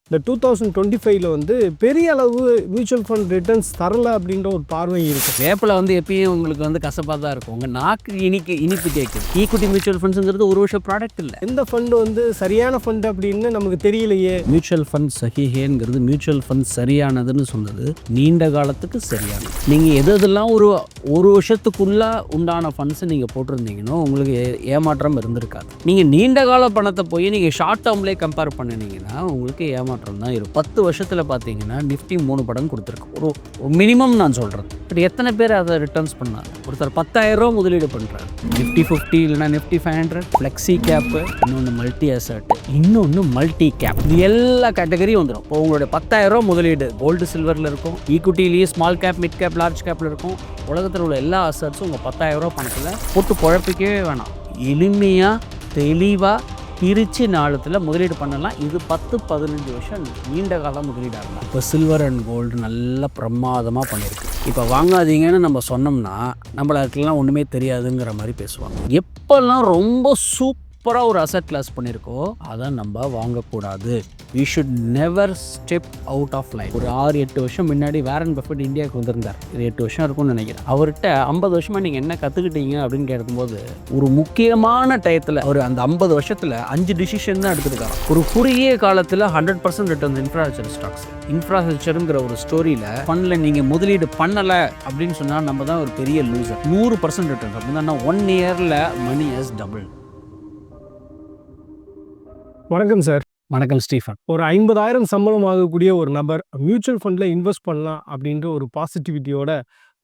இந்த 2025ல வந்து பெரிய அளவு மியூச்சுவல் ஃபண்ட் ரிட்டர்ன்ஸ் தரல அப்படின்ற ஒரு பார்வை இருக்கு. வேப்பில் வந்து எப்பயும் உங்களுக்கு வந்து கசப்பாக தான் இருக்கும். உங்கள் நாக்கு இனிப்பு கேட்குது. ஈக்விட்டி மியூச்சுவல் ஃபண்ட்ஸுங்கிறது ஒரு வருஷம் ப்ராடக்ட் இல்லை. எந்த ஃபண்டு வந்து சரியான ஃபண்ட் அப்படின்னு நமக்கு தெரியலையே. மியூச்சுவல் ஃபண்ட் சஹிஹேங்கிறது மியூச்சுவல் ஃபண்ட் சரியானதுன்னு சொன்னது நீண்ட காலத்துக்கு சரியானது. நீங்கள் எதெல்லாம் ஒரு வருஷத்துக்குள்ள உண்டான ஃபண்ட்ஸை நீங்கள் போட்டிருந்தீங்கன்னா உங்களுக்கு ஏமாற்றம் இருந்திருக்காது. நீங்கள் நீண்ட கால பணத்தை போய் நீங்கள் ஷார்ட் டேர்ம்லேயே கம்பேர் பண்ணினீங்கன்னா உங்களுக்கு ஏமாற்றம் தான் இருக்கும். 10 வருஷத்தில் பார்த்தீங்கன்னா நிஃப்டி 3 படம் கொடுத்துருக்கு. ஒரு மினிமம் நான் சொல்கிறேன். பட் எத்தனை பேர் அதை ரிட்டர்ன்ஸ் பண்ணாங்க? ஒருத்தர் 10,000 முதலீடு பண்ணுறாரு. நிஃப்டி 50 இல்லைனா நிஃப்டி 500, ஃப்ளெக்ஸி கேப்பு, இன்னொன்று மல்டி அசட், இன்னொன்று மல்டி கேப். இது எல்லா கேட்டகரியும் வந்துடும். இப்போ உங்களுடைய 10,000 முதலீடு கோல்டு சில்வரில் இருக்கும், ஈக்விட்டிலேயே small cap, mid cap, large கேப்பில் இருக்கும். உலகத்தில் உள்ள எல்லா அசட்ஸும் உங்கள் 10,000 பணத்தில் போட்டு குழப்பிக்கவே வேணாம். எளிமையாக தெளிவாக பிரித்து நாளத்தில் முதலீடு பண்ணலாம். இது 10-15 வருஷம் நீண்ட காலம் முதலீடு ஆகலாம். இப்போ சில்வர் அண்ட் கோல்டு நல்ல பிரமாதமாக பண்ணியிருக்கு. இப்போ வாங்காதீங்கன்னு நம்ம சொன்னோம்னா நம்மளுக்கெல்லாம் ஒன்றுமே தெரியாதுங்கிற மாதிரி பேசுவாங்க. எப்போல்லாம் ரொம்ப சூப்பராக ஒரு அசட் கிளாஸ் பண்ணியிருக்கோ அதை நம்ம வாங்கக்கூடாது. We should never step out of line. ஒரு 6-8 வருஷம் முன்னாடி வாரன் பஃபெட் இந்தியாவுக்கு வந்திருந்தார். இது 8 வருஷம் இருக்கும்னு நினைக்கிறேன். அவர்கிட்ட 50 வருஷமாக நீங்கள் என்ன கற்றுக்கிட்டீங்க அப்படின்னு கேட்கும்போது ஒரு முக்கியமான டயத்தில் அவர் அந்த 50 வருஷத்தில் 5 டிசிஷன் தான் எடுத்துருக்காங்க. ஒரு குறுகிய காலத்தில் 100% ரிட்டர்ன் இன்ஃப்ராஸ்ட்ரக்சர் ஸ்டாக்ஸ். இன்ஃப்ராஸ்ட்ரக்சருங்கிற ஒரு ஸ்டோரியில் ஃபண்டில் நீங்கள் முதலீடு பண்ணலை அப்படின்னு சொன்னால் நம்ம தான் ஒரு பெரிய லூசர். 100% ரிட்டர்ன் அப்படின்னா 1 இயரில் மணி ஹஸ் டபுள். வணக்கம் சார். வணக்கம் ஸ்டீஃபன். ஒரு 50,000 சம்பளம் ஆகக்கூடிய ஒரு நபர் மியூச்சுவல் ஃபண்டில் இன்வெஸ்ட் பண்ணலாம் அப்படின்ற ஒரு பாசிட்டிவிட்டியோட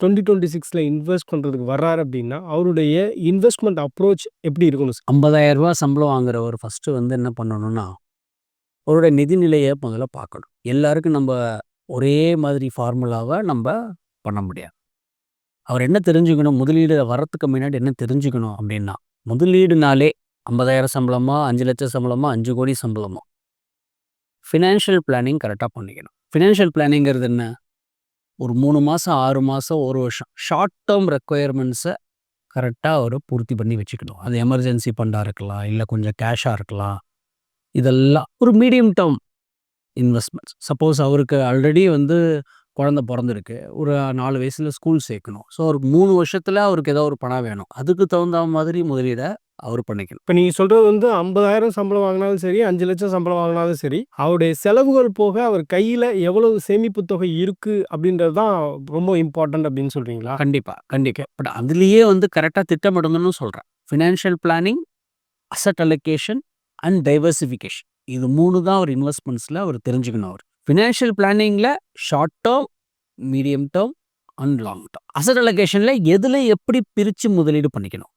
2026ல் இன்வெஸ்ட் பண்ணுறதுக்கு வர்றாரு அப்படின்னா அவருடைய இன்வெஸ்ட்மெண்ட் அப்ரோச் எப்படி இருக்கணும் சார்? 50,000 ரூபா சம்பளம் வாங்குறவர் ஃபஸ்ட்டு வந்து என்ன பண்ணணும்னா அவருடைய நிதிநிலையை முதல்ல பார்க்கணும். எல்லாருக்கும் நம்ம ஒரே மாதிரி ஃபார்முலாவை நம்ம பண்ண முடியாது. அவர் என்ன தெரிஞ்சுக்கணும், முதலீடு வரத்துக்கு முன்னாடி என்ன தெரிஞ்சுக்கணும் அப்படின்னா, முதலீடுனாலே 50,000 சம்பளமா, 5 லட்சம் சம்பளமா, 5 கோடி சம்பளமா, ஃபினான்ஷியல் பிளானிங் கரெக்டாக பண்ணிக்கணும். ஃபினான்ஷியல் பிளானிங்கிறது என்ன? ஒரு 3 மாதம், 6 மாதம், 1 வருஷம் ஷார்ட் டேர்ம் ரெக்குயர்மெண்ட்ஸை கரெக்டாக அவர் பூர்த்தி பண்ணி வச்சுக்கணும். அது எமர்ஜென்சி ஃபண்டாக இருக்கலாம், இல்லை கொஞ்சம் கேஷாக இருக்கலாம். இதெல்லாம் ஒரு மீடியம் டேர்ம் இன்வெஸ்ட்மெண்ட்ஸ். சப்போஸ் அவருக்கு ஆல்ரெடி வந்து குழந்தை பிறந்திருக்கு, ஒரு 4 வயசில் ஸ்கூல் சேர்க்கணும். ஸோ ஒரு 3 வருஷத்தில் அவருக்கு ஏதோ ஒரு பணம் வேணும். அதுக்கு தகுந்த மாதிரி முதலீடை அவர் பண்ணிக்கணும். இப்போ நீங்கள் சொல்கிறது வந்து 50,000 சம்பளம் வாங்கினாலும் சரி, 5 லட்சம் சம்பளம் வாங்கினாலும் சரி, அவருடைய செலவுகள் போக அவர் கையில் எவ்வளவு சேமிப்பு தொகை இருக்குது அப்படின்றது தான் ரொம்ப இம்பார்ட்டன்ட் அப்படின்னு சொல்கிறீங்களா? கண்டிப்பாக. பட் அதுலேயே வந்து கரெக்டாக திட்டமிடணும்னு சொல்கிறேன். Financial planning, asset allocation and diversification, இது 3 தான் அவர் இன்வெஸ்ட்மெண்ட்ஸில் அவர் தெரிஞ்சுக்கணும். அவர் ஃபினான்ஷியல் பிளானிங்கில் short term, medium term and long term. Asset அலோகேஷனில் எதில் எப்படி பிரித்து முதலீடு பண்ணிக்கணும்.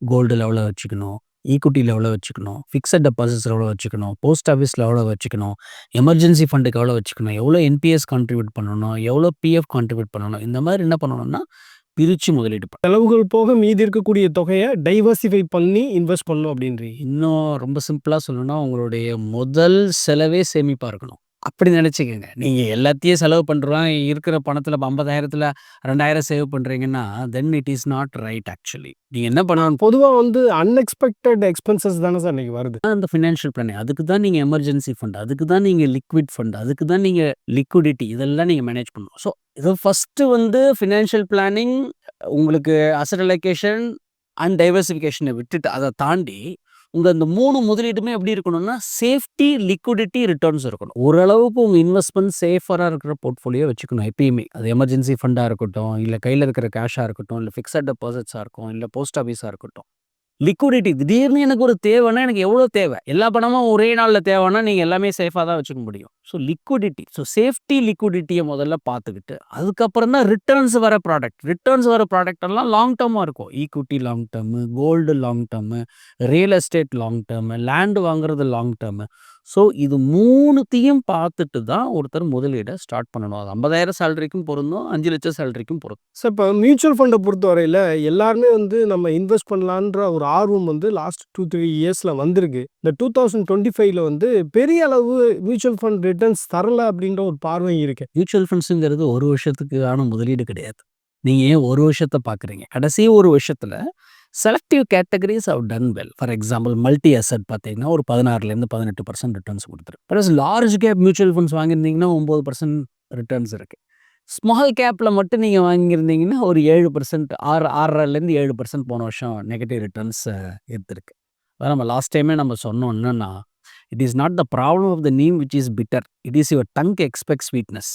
கோல்டு லெவலில் வச்சுக்கணும், ஈக்விட்டி லெவலில் வச்சுக்கணும், ஃபிக்ஸட் டெபாசிட்ஸ் எவ்வளோ வச்சுக்கணும், போஸ்ட் ஆஃபீஸில் எவ்வளோ வச்சுக்கணும், எமர்ஜென்சி ஃபண்டுக்கு எவ்வளோ வச்சுக்கணும், எவ்வளோ என்பிஎஸ் கான்ட்ரிபியூட் பண்ணணும், எவ்வளோ பிஎஃப் கான்ட்ரிபியூட் பண்ணணும். இந்த மாதிரி என்ன பண்ணணும்னா பிரித்து முதலீடு பண்ணணும். செலவுகள் போக மீதி இருக்கக்கூடிய தொகையை டைவர்சிஃபை பண்ணி இன்வெஸ்ட் பண்ணணும் அப்படின்றீங்க. இன்னும் ரொம்ப சிம்பிளாக சொல்லணும்னா உங்களுடைய முதல் செலவே சேமிப்பாக இருக்கணும். அப்படி நினச்சிக்கோங்க. நீங்கள் எல்லாத்தையும் செலவு பண்ணுறோம், இருக்கிற பணத்தில் 50,000ல் 2,000 சேவ் பண்ணுறீங்கன்னா then it is not right. Actually நீங்கள் என்ன பண்ணணும், பொதுவாக வந்து அன்எக்ஸ்பெக்டட் எக்ஸ்பென்சஸ் தானே சார் இன்றைக்கி வருது. அந்த ஃபினான்ஷியல் பிளானிங், அதுக்கு தான் நீங்கள் எமர்ஜென்சி ஃபண்ட், அதுக்கு தான் நீங்கள் லிக்விட் ஃபண்ட், அதுக்கு தான் நீங்கள் லிக்விடிட்டி, இதெல்லாம் நீங்கள் மேனேஜ் பண்ணணும். ஸோ இது ஃபஸ்ட்டு வந்து ஃபினான்ஷியல் பிளானிங், உங்களுக்கு அசட் அலோகேஷன் அண்ட் டைவர்சிஃபிகேஷனை விட்டுட்டு அதை தாண்டி உங்கள் இந்த 3 முதலீடுமே எப்படி இருக்கணும்னா சேஃப்டி, லிக்விடிட்டி, ரிட்டர்ன்ஸ் இருக்கணும். ஓரளவுக்கு உங்கள் இன்வெஸ்ட்மெண்ட் சேஃபராக இருக்கிற போர்ட்ஃபோலியோ வச்சுக்கணும் எப்பயுமே. அது எமர்ஜென்சி ஃபண்டாக இருக்கட்டும், இல்லை கையில் இருக்கிற கேஷாக இருக்கட்டும், இல்லை ஃபிக்ஸட் டெபாசிட்ஸாக இருக்கும், இல்லை போஸ்ட் ஆஃபீஸாக இருக்கட்டும். லிக்விடிட்டி, திடீர்னு எனக்கு ஒரு தேவைன்னா எனக்கு எவ்வளோ தேவை, எல்லா பணமும் ஒரே நாளில் தேவைன்னா நீங்கள் எல்லாமே சேஃபாக தான் வச்சுக்க முடியும். ஸோ லிக்விடிட்டி, ஸோ சேஃப்டி லிக்விடிட்டியை முதல்ல பார்த்துக்கிட்டு அதுக்கப்புறம் தான் ரிட்டர்ன்ஸ் வர ப்ராடக்ட் எல்லாம் லாங் டேர்மாக இருக்கும். Equity long term, gold long term, real estate long term, land வாங்குறது லாங் டேர்மு. ஸோ இது 3த்தையும் பார்த்துட்டு தான் ஒருத்தர் முதலீடை ஸ்டார்ட் பண்ணணும். அது 50,000 சேலரிக்கும் பொருந்தும், 5 லட்சம் சேலரிக்கும் பொருந்தும். ஸோ இப்போ மியூச்சுவல் ஃபண்டை பொறுத்தவரையில் எல்லாருமே வந்து நம்ம இன்வெஸ்ட் பண்ணலான்ற ஒரு ஆர்வம் வந்து லாஸ்ட் 2-3 இயர்ஸில் வந்திருக்கு. இந்த 2025ல் வந்து பெரிய அளவு மியூச்சுவல் ஃபண்ட் ரிட்டர்ன்ஸ் தரல அப்படின்ற ஒரு பார்வை இருக்கு. மியூச்சுவல் ஃபண்ட்ஸுங்கிறது ஒரு வருஷத்துக்கான முதலீடு கிடையாது. நீங்கள் ஏன் ஒரு வருஷத்தை பார்க்குறீங்க? கடைசி ஒரு வருஷத்தில் selective categories have done well. For example multi asset பார்த்தீங்கன்னா ஒரு 16லேருந்து 18% ரிட்டர்ன்ஸ் கொடுத்துருக்கு. Plus large cap mutual funds வாங்கியிருந்தீங்கன்னா 9% ரிட்டர்ன்ஸ் இருக்குது. ஸ்மால் கேப்பில் மட்டும் நீங்கள் வாங்கியிருந்தீங்கன்னா ஒரு 7%, 6.5லேருந்து 7% போன வருஷம் நெகட்டிவ் ரிட்டர்ன்ஸ் எடுத்திருக்கு. அதான் நம்ம லாஸ்ட் டைமே நம்ம சொன்னோம் என்னன்னா, it is not the problem of the neem which is bitter, it is your tongue expect sweetness.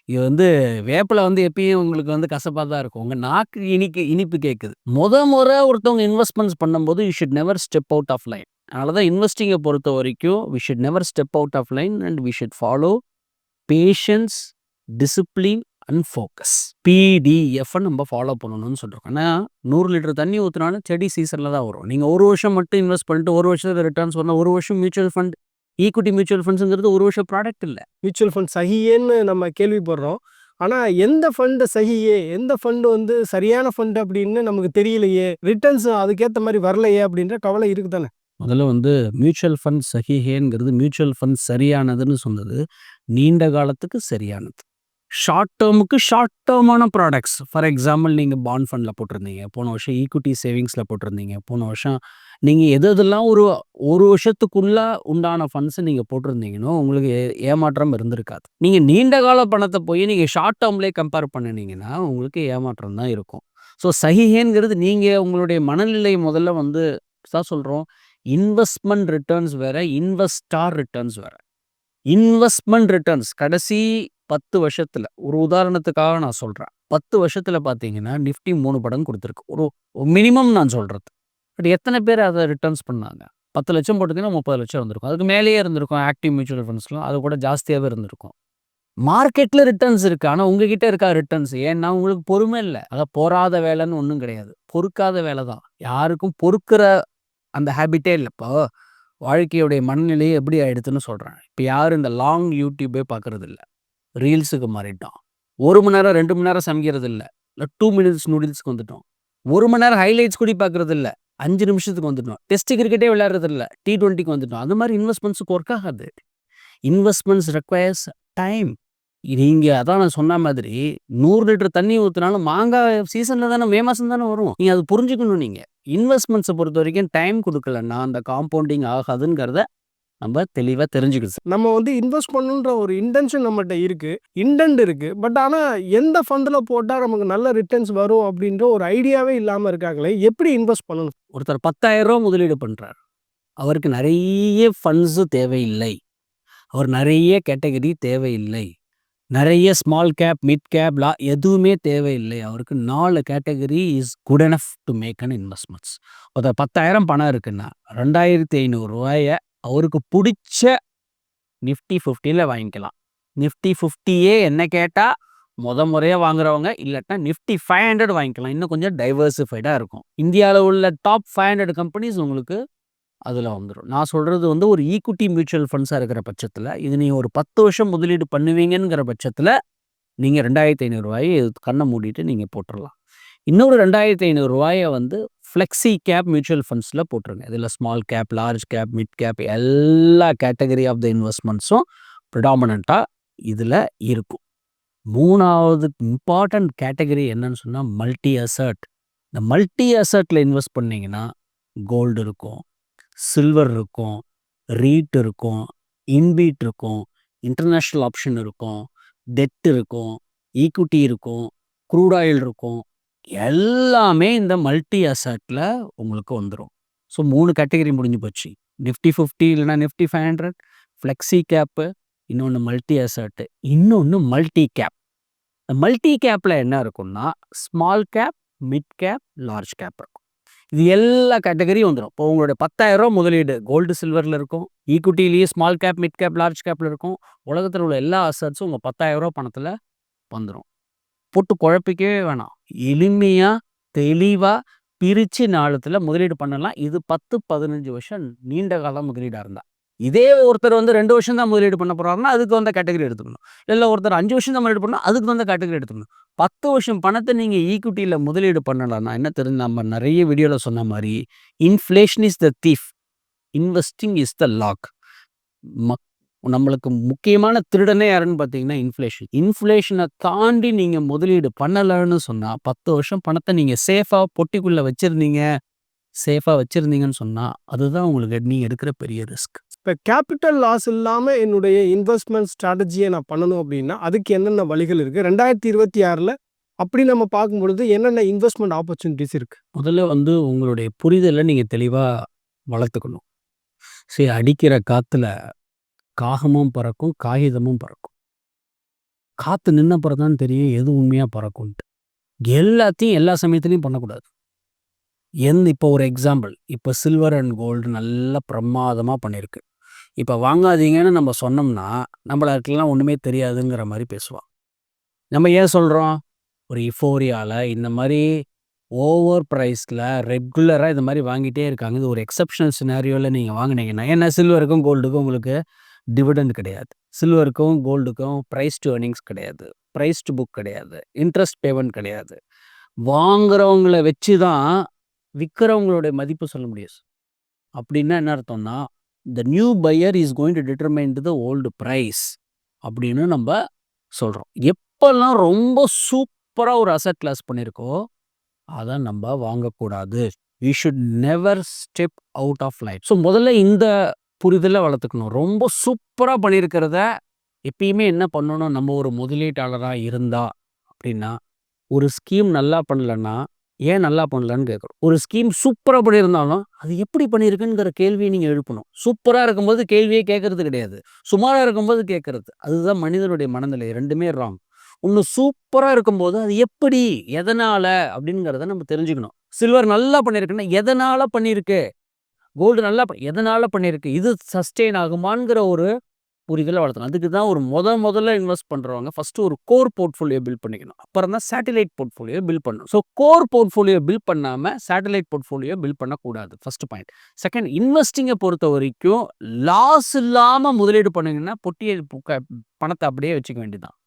இது வந்து வேப்பில வந்து எப்பயும் உங்களுக்கு வந்து கசப்பாக தான் இருக்கும். உங்கள் நாக்கு இனிப்பு கேட்குது. முறை ஒருத்தவங்க இன்வெஸ்ட்மெண்ட்ஸ் பண்ணும்போது you should never step out of line. அதனால தான் இன்வெஸ்டிங்கை பொறுத்த வரைக்கும் we should never step out of line and we should follow patience, discipline and focus. பிடிஎஃப்னு நம்ம ஃபாலோ பண்ணணும்னு சொல்கிறோம். ஆனால் 100 லிட்டர் தண்ணி ஊற்றினாலும் செடி சீசனில் தான் வரும். நீங்கள் ஒரு வருஷம் மட்டும் இன்வெஸ்ட் பண்ணிட்டு ஒரு வருஷத்தில் ரிட்டர்ன்ஸ் வரணும். ஒரு வருஷம் மியூச்சுவல் ஃபண்ட், ஈக்விட்டி மியூச்சுவல் ஃபண்ட்ஸுங்கிறது ஒரு வருஷம் ப்ராடக்ட் இல்லை. மியூச்சுவல் ஃபண்ட் சஹியேன்னு நம்ம கேள்விப்படுறோம். ஆனால் எந்த ஃபண்டு சஹியே, எந்த ஃபண்டு வந்து சரியான ஃபண்டு அப்படின்னு நமக்கு தெரியலையே, ரிட்டர்ன்ஸ் அதுக்கேற்ற மாதிரி வரலையே அப்படின்ற கவலை இருக்குது தானே. முதல்ல வந்து மியூச்சுவல் ஃபண்ட் சஹிஹேங்கிறது மியூச்சுவல் ஃபண்ட் சரியானதுன்னு சொன்னது நீண்ட காலத்துக்கு சரியானது. ஷார்ட் டேர்முக்கு ஷார்ட் டேர்மான ப்ராடக்ட்ஸ். ஃபார் எக்ஸாம்பிள் நீங்கள் பாண்ட் ஃபண்டில் போட்டிருந்தீங்க, போன வருஷம் ஈக்விட்டி சேவிங்ஸில் போட்டிருந்தீங்க, போன வருஷம் நீங்கள் எதெல்லாம் ஒரு வருஷத்துக்குள்ளே உண்டான ஃபண்ட்ஸை நீங்கள் போட்டிருந்தீங்கன்னோ உங்களுக்கு ஏமாற்றம் இருந்திருக்காது. நீங்கள் நீண்ட கால பணத்தை போய் நீங்கள் ஷார்ட் டேர்ம்லேயே கம்பேர் பண்ணினீங்கன்னா உங்களுக்கு ஏமாற்றம் தான் இருக்கும். ஸோ சஹிஹேங்கிறது நீங்கள் உங்களுடைய மனநிலை முதல்ல வந்து தான் சொல்கிறோம். இன்வெஸ்ட்மெண்ட் ரிட்டர்ன்ஸ் வேறு, இன்வெஸ்டார் ரிட்டர்ன்ஸ் வேறு. இன்வெஸ்ட்மெண்ட் ரிட்டர்ன்ஸ் கடைசி 10 வருஷத்தில் ஒரு உதாரணத்துக்காக நான் சொல்கிறேன். 10 வருஷத்தில் பார்த்தீங்கன்னா நிஃப்டி 3 படம் கொடுத்துருக்கு. ஒரு மினிமம் நான் சொல்கிறது. பட் எத்தனை பேர் அதை ரிட்டர்ன்ஸ் பண்ணாங்க? 10 லட்சம் போட்டிங்கன்னா 30 லட்சம் இருந்திருக்கும். அதுக்கு மேலேயே இருந்திருக்கும். ஆக்டிவ் மியூச்சுவல் ஃபண்ட்ஸ்லாம் அது கூட ஜாஸ்தியாகவே இருந்திருக்கும். மார்க்கெட்டில் ரிட்டர்ன்ஸ் இருக்குது, ஆனால் உங்ககிட்ட இருக்கா ரிட்டர்ன்ஸ்? ஏன்னா உங்களுக்கு பொறுமை இல்லை. அதான் போராத வேலைன்னு ஒன்றும் கிடையாது, பொறுக்காத வேலை தான். யாருக்கும் பொறுக்கிற அந்த ஹேபிட்டே இல்லை. இப்போ வாழ்க்கையுடைய மனநிலையை எப்படி ஆயிடுதுன்னு சொல்கிறேன். இப்போ யாரும் இந்த லாங் யூடியூபே பார்க்குறது இல்லை, ரீல்ஸுக்கு மாறிட்டோம். 1 மணி நேரம் 2 மணி நேரம் சமைக்கிறது இல்லை, 2 மினிட்ஸ் நூடில்ஸ்க்கு வந்துட்டோம். 1 மணி நேரம் ஹைலைட்ஸ் கூட பார்க்குறது இல்லை, 5 நிமிஷத்துக்கு வந்துட்டோம். டெஸ்ட் கிரிக்கெட்டே விளையாடுறது இல்லை, T20க்கு வந்துட்டோம். அது மாதிரி இன்வெஸ்ட்மெண்ட்ஸுக்கு ஒர்க் ஆகாது. Investments requires time. நீங்கள் அதான் நான் சொன்ன மாதிரி 100 லிட்டர் தண்ணி ஊற்றினாலும் மாங்காய் சீசனில் தானே, மே மாதம் தானே வரும். நீங்கள் அது புரிஞ்சுக்கணும். நீங்கள் இன்வெஸ்ட்மெண்ட்ஸை பொறுத்த வரைக்கும் டைம் கொடுக்கலன்னா அந்த காம்பவுண்டிங் ஆகாதுங்கிறத நம்ம தெளிவாக தெரிஞ்சுக்கிது. நம்ம வந்து இன்வெஸ்ட் பண்ணணுன்ற ஒரு இன்டென்ஷன் நம்மகிட்ட இருக்குது, இன்டென்ட் இருக்குது. பட் ஆனால் எந்த ஃபண்டில் போட்டால் நமக்கு நல்ல ரிட்டர்ன்ஸ் வரும் அப்படின்ற ஒரு ஐடியாவே இல்லாமல் இருக்காங்களே, எப்படி இன்வெஸ்ட் பண்ணணும்? ஒருத்தர் 10,000 ரூபா முதலீடு பண்ணுறார். அவருக்கு நிறைய ஃபண்ட்ஸு தேவையில்லை, அவர் நிறைய கேட்டகரி தேவையில்லை, நிறைய ஸ்மால் கேப், மிட் கேப், எதுவுமே தேவையில்லை. அவருக்கு 4 category is good enough to make an investments. ஒருத்தர் 10,000 பணம் இருக்குன்னா 2,500 ரூபாயை அவருக்கு பிடிச்ச நிஃப்டி 50ல் வாங்கிக்கலாம். நிஃப்டி 50யே என்ன கேட்டால் முறையாக வாங்குறவங்க, இல்லாட்டா நிஃப்டி 500 வாங்கிக்கலாம். இன்னும் கொஞ்சம் டைவர்சிஃபைடாக இருக்கும். இந்தியாவில் உள்ள டாப் 500 கம்பெனிஸ் உங்களுக்கு அதில் வந்துடும். நான் சொல்கிறது வந்து ஒரு ஈக்விட்டி மியூச்சுவல் ஃபண்ட்ஸாக இருக்கிற பட்சத்தில், இது நீங்கள் ஒரு 10 வருஷம் முதலீடு பண்ணுவீங்கிற பட்சத்தில் நீங்கள் 2,500 ரூபாயை கண்ணை மூடிட்டு நீங்கள் போட்டுடலாம். இன்னொரு 2,500 ரூபாயை வந்து ஃப்ளெக்ஸி கேப் மியூச்சுவல் ஃபண்ட்ஸில் போட்டுருங்க. இதில் small cap, large cap, mid gap எல்லா கேட்டகரி ஆஃப் த இன்வெஸ்ட்மெண்ட்ஸும் ப்ரிடாமினண்ட்டாக இதில் இருக்கும். 3வது இம்பார்ட்டன்ட் கேட்டகரி என்னன்னு சொன்னால் மல்டி அசட். இந்த மல்டி அசட்டில் இன்வெஸ்ட் பண்ணிங்கன்னா கோல்டு இருக்கும், சில்வர் இருக்கும், ரீட் இருக்கும், இன்பீட் இருக்கும், இன்டர்நேஷ்னல் ஆப்ஷன் இருக்கும், டெட் இருக்கும், ஈக்விட்டி இருக்கும், க்ரூட் ஆயில் இருக்கும். எல்லாமே இந்த மல்டி அசட்டில் உங்களுக்கு வந்துடும். ஸோ 3 கேட்டகரி முடிஞ்சு போச்சு. நிஃப்டி 50 இல்லைனா நிஃப்டி 500, ஃப்ளெக்ஸி கேப்பு, இன்னொன்று மல்டி அசட்டு, இன்னொன்று மல்டி கேப். இந்த மல்டி கேப்பில் என்ன இருக்குன்னா small cap, mid cap, large cap இருக்கும். இது எல்லா கேட்டகரியும் வந்துடும். இப்போ உங்களுடைய 10,000 ரூபா முதலீடு கோல்டு சில்வரில் இருக்கும், ஈக்விட்டிலேயே small cap, mid cap, large கேப்பில் இருக்கும். உலகத்தில் உள்ள எல்லா அசட்ஸும் உங்கள் 10,000 ரூபா பணத்தில் வந்துடும். போட்டு குழப்பிக்கவே வேணாம், எளிமையாக தெளிவாக பிரித்து நாளத்தில் முதலீடு பண்ணலாம். இது 10-15 வருஷம் நீண்ட காலம் முதலீடாக இருந்தால். இதே ஒருத்தர் வந்து 2 வருஷம் தான் முதலீடு பண்ண போகிறாருன்னா அதுக்கு வந்த கேட்டகரி எடுத்துக்கணும். இல்லை ஒருத்தர் 5 வருஷம் தான் முதலீடு பண்ணால் அதுக்கு வந்த கேட்டகரி எடுத்துக்கணும். 10 வருஷம் பணத்தை நீங்கள் ஈக்விட்டியில் முதலீடு பண்ணலாம்னா என்ன தெரிஞ்சு, நம்ம நிறைய வீடியோவில் சொன்ன மாதிரி inflation is the thief, investing is the lock. நம்மளுக்கு முக்கியமான திருடனே யாருன்னு பார்த்தீங்கன்னா இன்ஃப்ளேஷன். இன்ஃப்ளேஷனை தாண்டி நீங்கள் முதலீடு பண்ணலைன்னு சொன்னால் 10 வருஷம் பணத்தை நீங்கள் சேஃபாக பொட்டிக்குள்ளே வச்சுருந்தீங்க சேஃபாக வச்சுருந்தீங்கன்னு சொன்னால் அதுதான் உங்களுக்கு நீங்கள் எடுக்கிற பெரிய ரிஸ்க். இப்போ கேபிட்டல் லாஸ் இல்லாமல் என்னுடைய இன்வெஸ்ட்மெண்ட் ஸ்ட்ராட்டஜியை நான் பண்ணணும் அப்படின்னா அதுக்கு என்னென்ன வழிகள் இருக்குது? 2026 அப்படி நம்ம பார்க்கும்பொழுது என்னென்ன இன்வெஸ்ட்மெண்ட் ஆப்பர்ச்சுனிட்டிஸ் இருக்குது? முதல்ல உங்களுடைய புரிதலை நீங்கள் தெளிவாக வளர்த்துக்கணும். சரி, அடிக்கிற காற்றுல காகமும் பறக்கும், காகிதமும் பறக்கும். காற்று நின்ன பிறகு தான் தெரியும் எது உண்மையாக பறக்கும்ன்ட்டு. எல்லாத்தையும் எல்லா சமயத்துலையும் பண்ணக்கூடாது. இப்போ ஒரு எக்ஸாம்பிள், இப்போ சில்வர் அண்ட் கோல்டு நல்லா பிரமாதமாக பண்ணியிருக்கு. இப்போ வாங்காதீங்கன்னு நம்ம சொன்னோம்னா நம்மளுக்கெல்லாம் ஒன்றுமே தெரியாதுங்கிற மாதிரி பேசுவான். நம்ம ஏன் சொல்கிறோம்? ஒரு இஃபோரியாவில் இந்த மாதிரி ஓவர் ப்ரைஸில் ரெகுலராக இது மாதிரி வாங்கிட்டே இருக்காங்க. இது ஒரு எக்ஸப்ஷனல் சினாரியோவில் நீங்கள் வாங்கினீங்கன்னா, ஏன்னா சில்வருக்கும் கோல்டுக்கும் உங்களுக்கு டிவிடெண்ட் கிடையாது. சில்வருக்கும் கோல்டுக்கும் ப்ரைஸ் டு ஏர்னிங்ஸ் கிடையாது, ப்ரைஸ் டு புக் கிடையாது, இன்ட்ரெஸ்ட் பேமெண்ட் கிடையாது. வாங்குறவங்கள வச்சு தான் விற்கிறவங்களுடைய மதிப்பு சொல்ல முடியாது. அப்படின்னா என்ன அர்த்தம்னா, the new buyer is going to determine the old price அப்படின்னு நம்ம சொல்கிறோம். எப்போல்லாம் ரொம்ப சூப்பராக ஒரு அசட் கிளாஸ் பண்ணியிருக்கோ அதை நம்ம வாங்கக்கூடாது. We should never step out of line. So முதல்ல இந்த புரிதலை வளர்த்துக்கணும். ரொம்ப சூப்பராக பண்ணியிருக்கிறத எப்பயுமே என்ன பண்ணணும், நம்ம ஒரு முதலீட்டாளராக இருந்தா அப்படின்னா, ஒரு ஸ்கீம் நல்லா பண்ணலன்னா ஏன் நல்லா பண்ணலன்னு கேட்குறோம். ஒரு ஸ்கீம் சூப்பராக பண்ணியிருந்தாலும் அது எப்படி பண்ணியிருக்குங்கிற கேள்வியை நீங்கள் எழுப்பணும். சூப்பராக இருக்கும்போது கேள்வியே கேட்கறது கிடையாது, சுமாராக இருக்கும்போது கேட்கறது. அதுதான் மனிதனுடைய மனநிலை, ரெண்டுமே ராங். ஒன்று சூப்பராக இருக்கும்போது அது எப்படி, எதனால் அப்படிங்கிறத நம்ம தெரிஞ்சுக்கணும். சில்வர் நல்லா பண்ணியிருக்குன்னா எதனால் பண்ணியிருக்கு, கோல்டு நல்லா எதனால் பண்ணியிருக்கு, இது சஸ்டெயின் ஆகுமாங்கிற ஒரு புரிதலை வளர்த்தணும். அதுக்கு தான் ஒரு முதல்ல இன்வெஸ்ட் பண்ணுறவங்க ஃபஸ்ட்டு ஒரு கோர் போர்ட்ஃபோலியோ பில்ட் பண்ணிக்கணும். அப்புறம் தான் சேட்டலைட் போர்ட்ஃபோலியோ பில்ட் பண்ணணும். ஸோ கோர் போர்ட்ஃபோலியோ பில்ட் பண்ணாமல் சேட்டலைட் போர்ட்ஃபோலியோ பில்ட் பண்ணக்கூடாது, ஃபஸ்ட்டு பாயிண்ட். செகண்ட், இன்வெஸ்டிங்கை பொறுத்த வரைக்கும் லாஸ் இல்லாமல் முதலீடு பண்ணிங்கன்னா பொட்டியை பணத்தை அப்படியே வச்சுக்க வேண்டியதுதான்.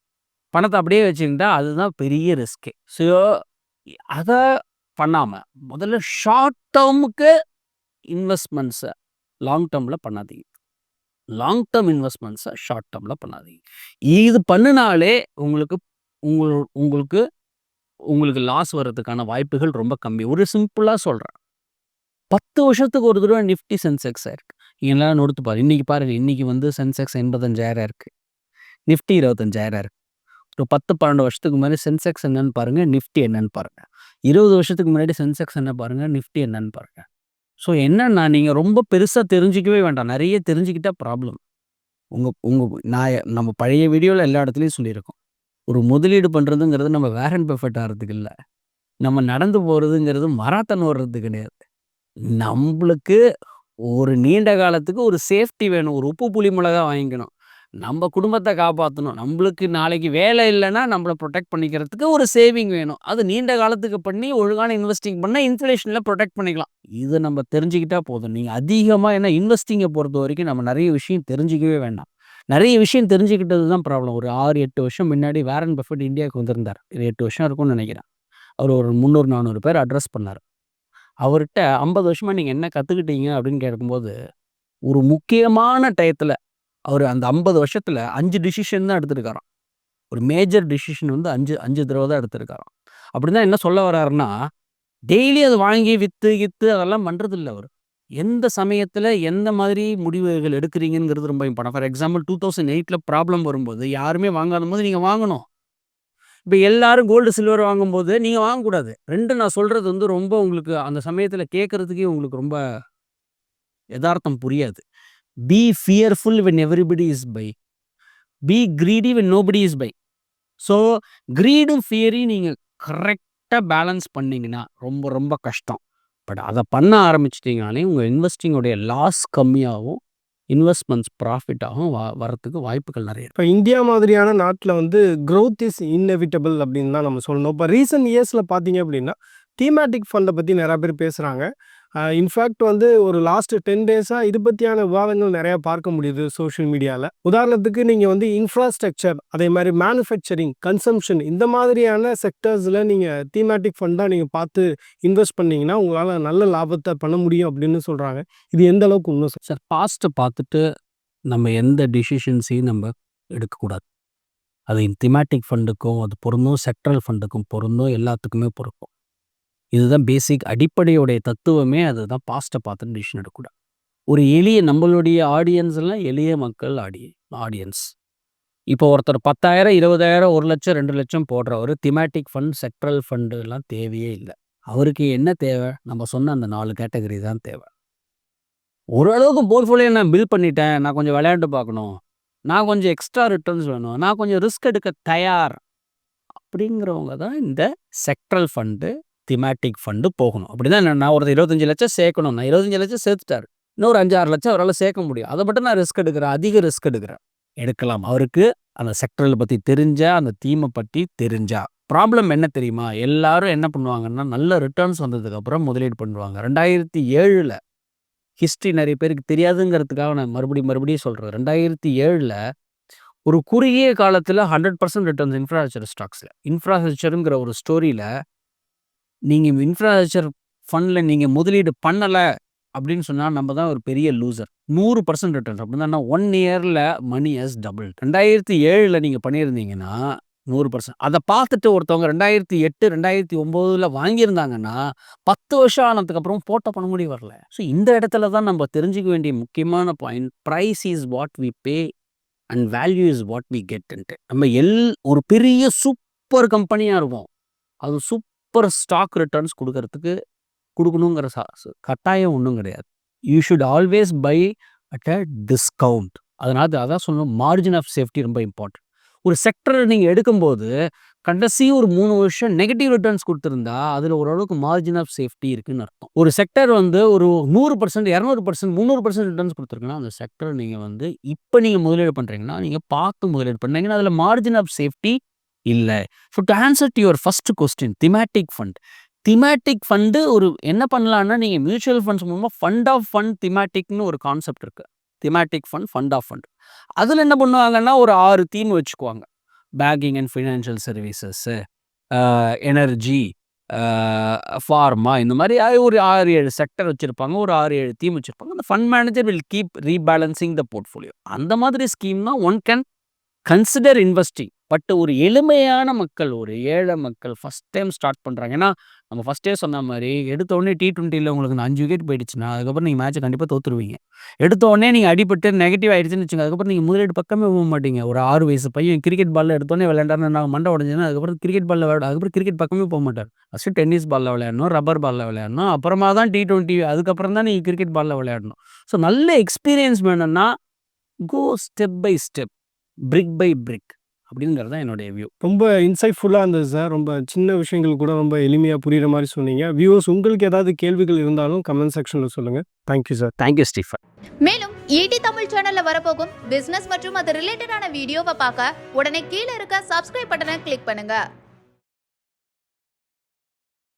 பணத்தை அப்படியே வச்சுக்கிட்டா அதுதான் பெரிய ரிஸ்க்கு. ஸோ அதை பண்ணாமல் முதல்ல ஷார்ட் டேர்முக்கு இன்வெஸ்ட்மெண்ட்ஸை லாங் டேர்மில் பண்ணாதீங்க. லாங் டேர்ம் இன்வெஸ்ட்மெண்ட்ஸை ஷார்ட் டேர்மில் பண்ணாதீங்க. இது பண்ணினாலே உங்களுக்கு உங்களுக்கு லாஸ் வர்றதுக்கான வாய்ப்புகள் ரொம்ப கம்மி. ஒரு சிம்பிளாக சொல்கிறேன், 10 வருஷத்துக்கு ஒரு தடவை நிஃப்டி சென்செக்ஸ் ஆயிருக்கு. எல்லாரும் நோட்டு பாரு. இன்றைக்கி பாருங்கள், இன்றைக்கி சென்செக்ஸ் 85,000 இருக்குது, நிஃப்டி 25,000 இருக்குது. ஒரு 10-12 வருஷத்துக்கு முன்னாடி சென்செக்ஸ் என்னன்னு பாருங்கள், நிஃப்டி என்னன்னு பாருங்கள். 20 வருஷத்துக்கு முன்னாடி சென்செக்ஸ் என்ன பாருங்கள், நிஃப்டி என்னன்னு பாருங்கள். ஸோ என்னன்னா, நீங்கள் ரொம்ப பெருசாக தெரிஞ்சிக்கவே வேண்டாம். நிறைய தெரிஞ்சுக்கிட்டா ப்ராப்ளம். நம்ம பழைய வீடியோவில் எல்லா இடத்துலையும் சொல்லியிருக்கோம், ஒரு முதலீடு பண்ணுறதுங்கிறது நம்ம வேரன் பஃபெட் ஆகிறதுக்கு இல்லை, நம்ம நடந்து போகிறதுங்கிறது மராத்தான் ஓடுறது கிடையாது. நம்மளுக்கு ஒரு நீண்ட காலத்துக்கு ஒரு சேஃப்டி வேணும். ஒரு உப்பு புளி மிளகா வாங்கிக்கணும், நம்ம குடும்பத்தை காப்பாற்றணும். நம்மளுக்கு நாளைக்கு வேலை இல்லைன்னா நம்மளை ப்ரொடெக்ட் பண்ணிக்கிறதுக்கு ஒரு சேவிங் வேணும். அது நீண்ட காலத்துக்கு பண்ணி ஒழுங்கான இன்வெஸ்டிங் பண்ணால் இன்ஃப்ளேஷனில் ப்ரொடெக்ட் பண்ணிக்கலாம். இது நம்ம தெரிஞ்சுக்கிட்டா போதும். நீங்கள் அதிகமாக, ஏன்னா இன்வெஸ்டிங்கை பொறுத்த வரைக்கும் நம்ம நிறைய விஷயம் தெரிஞ்சிக்கவே வேண்டாம். நிறைய விஷயம் தெரிஞ்சுக்கிட்டது தான் ப்ராப்ளம். ஒரு 6-8 வருஷம் முன்னாடி வாரன் பஃபெட் இந்தியாவுக்கு வந்திருந்தார். 8 வருஷம் இருக்கும்னு நினைக்கிறேன். அவர் ஒரு 300-400 பேர் அட்ரஸ் பண்ணார். அவர்கிட்ட 50 வருஷமாக நீங்கள் என்ன கற்றுக்கிட்டீங்க அப்படின்னு கேட்கும்போது, ஒரு முக்கியமான டயத்தில் அவர் அந்த 50 வருஷத்தில் 5 டிசிஷன் தான் எடுத்திருக்காராம். ஒரு மேஜர் டிசிஷன் 5 தடவை தான் எடுத்திருக்காராம். அப்படின்னா என்ன சொல்ல வர்றாருன்னா, டெய்லி அது வாங்கி விற்று அதெல்லாம் பண்ணுறதில்ல அவர். எந்த சமயத்தில் எந்த மாதிரி முடிவுகள் எடுக்கிறீங்கிறது ரொம்ப இம்பார்ட்டன். ஃபார் எக்ஸாம்பிள் 2008 ப்ராப்ளம் வரும்போது யாருமே வாங்காத போது நீங்கள் வாங்கணும். இப்போ எல்லாரும் கோல்டு சில்வர் வாங்கும்போது நீங்கள் வாங்கக்கூடாது. நான் சொல்கிறது ரொம்ப உங்களுக்கு அந்த சமயத்தில் கேட்குறதுக்கே உங்களுக்கு ரொம்ப யதார்த்தம் புரியாது. Be fearful when everybody is buying. Be greedy when nobody is buying. So க்ரீடும் ஃபியரையும் நீங்கள் கரெக்டாக பேலன்ஸ் பண்ணிங்கன்னா ரொம்ப ரொம்ப கஷ்டம். பட் அதை பண்ண ஆரம்பிச்சிட்டிங்கனாலே உங்கள் இன்வெஸ்டிங்கோடைய லாஸ் கம்மியாகவும் இன்வெஸ்ட்மெண்ட்ஸ் ப்ராஃபிட்டாகவும் வரத்துக்கு வாய்ப்புகள் நிறைய. இப்போ இந்தியா மாதிரியான நாட்டில் க்ரோத் இஸ் இன்எவிட்டபிள் அப்படின்னு தான் நம்ம சொல்லணும். இப்போ ரீசன்ட் இயர்ஸில் பார்த்தீங்க அப்படின்னா தீமேட்டிக் ஃபண்டை பற்றி நிறையா பேர் பேசுகிறாங்க. இன்ஃபேக்ட் ஒரு லாஸ்ட் 10 டேஸாக இது பற்றியான விவாதங்கள் நிறையா பார்க்க முடியுது சோஷியல் மீடியாவில். உதாரணத்துக்கு நீங்கள் இன்ஃப்ராஸ்ட்ரக்சர், அதே மாதிரி மேனுஃபேக்சரிங், கன்சம்ஷன், இந்த மாதிரியான செக்டர்ஸில் நீங்கள் தீமேட்டிக் ஃபண்டாக நீங்கள் பார்த்து இன்வெஸ்ட் பண்ணிங்கன்னா உங்களால் நல்ல லாபத்தை பண்ண முடியும் அப்படின்னு சொல்கிறாங்க. இது எந்த அளவுக்கு உண்மை சார்? பாஸ்ட்டை பார்த்துட்டு நம்ம எந்த டிசிஷன்ஸையும் நம்ம எடுக்கக்கூடாது. அது தீமேட்டிக் ஃபண்டுக்கும் அது பொருந்தும், செக்ட்ரல் ஃபண்டுக்கும் பொருந்தும், எல்லாத்துக்குமே பொருந்தும். இதுதான் பேசிக் அடிப்படையுடைய தத்துவமே அதுதான். பாஸ்ட்டை பார்த்து டிசிஷன் எடுக்கக்கூடாது. ஒரு எளிய நம்மளுடைய ஆடியன்ஸ் எல்லாம் எளிய மக்கள் ஆடியன்ஸ். இப்போ ஒருத்தர் 10,000 20,000 1,00,000 2,00,000 போடுறவர் திமேட்டிக் ஃபண்ட் செக்ட்ரல் ஃபண்டு எல்லாம் தேவையே இல்லை. அவருக்கு என்ன தேவை? நம்ம சொன்ன அந்த 4 கேட்டகரி தான் தேவை. ஓரளவுக்கு போர்ட்ஃபோலியோ நான் பில்ட் பண்ணிட்டேன், நான் கொஞ்சம் விளையாண்டு பார்க்கணும், நான் கொஞ்சம் எக்ஸ்ட்ரா ரிட்டர்ன்ஸ் வேணும், நான் கொஞ்சம் ரிஸ்க் எடுக்க தயார் அப்படிங்கிறவங்க தான் இந்த செக்ட்ரல் ஃபண்டு திமேட்டிக் ஃபண்டு போகணும். அப்படிதான் நான் ஒருத்தர் 25 லட்சம் சேர்க்கணும், நான் 25 லட்சம் சேர்த்துட்டார், இன்னொரு 5-6 லட்சம் அவரால் சேர்க்க முடியும், அதை மட்டும் நான் ரிஸ்க் எடுக்கிறேன், அதிக ரிஸ்க் எடுக்கலாம். அவருக்கு அந்த செக்டரை பற்றி தெரிஞ்சா, அந்த தீமை பற்றி தெரிஞ்சா. ப்ராப்ளம் என்ன தெரியுமா? எல்லாரும் என்ன பண்ணுவாங்கன்னா, நல்ல ரிட்டர்ன்ஸ் வந்ததுக்கப்புறம் முதலீடு பண்ணுவாங்க. 2007 ஹிஸ்ட்ரி நிறைய பேருக்கு தெரியாதுங்கிறதுக்காக நான் மறுபடியும் சொல்கிறேன். 2007 ஒரு குறுகிய காலத்தில் 100% ரிட்டர்ன்ஸ் இன்ஃப்ராஸ்ட்ரக்சர் ஸ்டாக்ஸில். இன்ஃப்ராஸ்ட்ரக்சருங்கிற ஒரு ஸ்டோரியில் நீங்கள் இன்ஃப்ராஸ்ட்ரக்சர் ஃபண்டில் நீங்கள் முதலீடு பண்ணலை அப்படின்னு சொன்னால் நம்ம தான் ஒரு பெரிய லூசர். 100% ரிட்டர்ன்ஸ் அப்படின்னா 1 இயரில் மணி ஹஸ் டபுள். 2007 நீங்கள் பண்ணியிருந்தீங்கன்னா 100%. அதை பார்த்துட்டு ஒருத்தவங்க 2008 2009 வாங்கியிருந்தாங்கன்னா 10 வருஷம் ஆனதுக்கப்புறம் போட்ட பண்ண முடியும் வரல. ஸோ இந்த இடத்துல தான் நம்ம தெரிஞ்சுக்க வேண்டிய முக்கியமான point, price is what we pay and value is what we கெட்ன்ட்டு. நம்ம ஒரு பெரிய சூப்பர் கம்பெனியாக இருக்கும், அது சூப்பர் ஸ்டாக் ரிட்டர்ன்ஸ் கொடுக்கணுங்கிற கட்டாயம் ஒன்றும் கிடையாது. You should always by at a discount. அதான் சொல்லணும், மார்ஜின் ஆஃப் சேஃப்டி ரொம்ப இம்பார்ட்டன்ட். ஒரு செக்டரை நீங்கள் எடுக்கும்போது கடைசி ஒரு 3 வருஷம் நெகட்டிவ் ரிட்டர்ன்ஸ் கொடுத்துருந்தா அதில் ஓரளவுக்கு மார்ஜின் ஆஃப் சேஃப்டி இருக்குன்னு அர்த்தம். ஒரு செக்டர் ஒரு 100% 200% 300% ரிட்டர்ன்ஸ் கொடுத்துருக்குன்னா அந்த செக்டர் நீங்கள் இப்போ நீங்கள் முதலீடு பண்ணுறீங்கன்னா நீங்கள் பார்த்து முதலீடு பண்ணுறீங்கன்னா அதில் மார்ஜின் ஆஃப் சேஃப்டி இல்லை. So to answer to your first question, thematic fund என்ன பண்ணலான்னா, நீங்கள் மியூச்சுவல் ஃபண்ட்ஸ் மூலமாக ஃபண்ட் ஆஃப் ஃபண்ட் திமேட்டிக்னு ஒரு கான்செப்ட் இருக்குது. Thematic fund of fund. அதில் என்ன பண்ணுவாங்கன்னா ஒரு 6 தீம் வச்சுக்குவாங்க. Banking and financial services, energy, pharma, இந்த மாதிரி ஒரு 6-7 செக்டர் வச்சுருப்பாங்க, ஒரு 6-7 தீம் வச்சுருப்பாங்க. அந்த fund manager will keep rebalancing the portfolio. அந்த மாதிரி ஸ்கீம்னா one can consider investing. But ஒரு எளிமையான மக்கள், ஒரு ஏழை மக்கள் ஃபஸ்ட் டைம் ஸ்டார்ட் பண்ணுறாங்க. ஏன்னா நம்ம ஃபஸ்ட்டே சொன்ன மாதிரி எடுத்தோடனே T20 உங்களுக்கு 5 விக்கெட் போயிடுச்சுன்னா அதுக்கப்புறம் நீங்கள் மேட்சை கண்டிப்பாக தோற்றுருவீங்க. எடுத்தோடனே நீங்கள் அடிபட்டு நெகட்டிவ் ஆகிடுச்சுன்னு வச்சுங்க, அதுக்கப்புறம் நீங்கள் முதலீடு பக்கமே போக மாட்டீங்க. ஒரு 6 வயசு பையன் கிரிக்கெட் பாலில் எடுத்தோடனே விளையாண்டாருன்னு நான் மண்டை உடஞ்சுன்னா அதுக்கப்புறம் கிரிக்கெட் பக்கமே போக மாட்டார். ஃபஸ்ட்டு டென்னிஸ் பாலில் விளையாடணும், ரப்பர் பாலில் விளையாடணும், அப்புறமா தான் T20, அதுக்கப்புறம் தான் நீங்கள் கிரிக்கெட் பாலில் விளையாடணும். ஸோ நல்ல எக்ஸ்பீரியன்ஸ் வேணும்னா go step by step, brick by brick அப்படிங்கிறது தான் என்னுடைய வியூ. ரொம்ப இன்சைட்ஃபுல்லாக இருந்தது சார். ரொம்ப சின்ன விஷயங்கள் கூட ரொம்ப எளிமையாக புரிகிற மாதிரி சொன்னீங்க. வியூவர்ஸ், உங்களுக்கு ஏதாவது கேள்விகள் இருந்தாலும் கமெண்ட் செக்ஷனில் சொல்லுங்கள். Thank you sir. Thank you Stephen. மேலும் ஈடி தமிழ் சேனல்ல வரப்போகும் பிசினஸ் மற்றும் அது ரிலேட்டடான வீடியோவை பார்க்க உடனே கீழே இருக்க சப்ஸ்கிரைப் பட்டனை கிளிக் பண்ணுங்க.